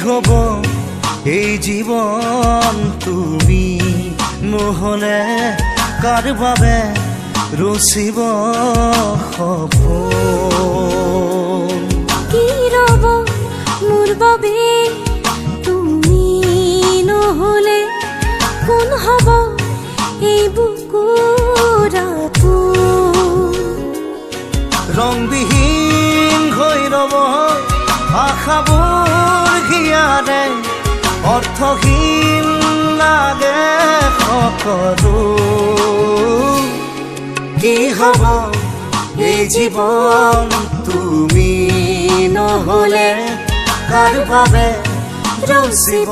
হব এই জীৱন তুমি নহলে কাৰ বাবে ৰচিব সপোন কি ৰব মোৰ বাবে তুমি নহলে কোন হব এই বুকুৰ আপোন ৰংবিহীন হৈ ৰব আশাবোৰ ঘিয়াৰে অৰ্থহীন লাগে সকলো কি হব এই জীৱন তুমি নহলে কাৰ বাবে ৰচিব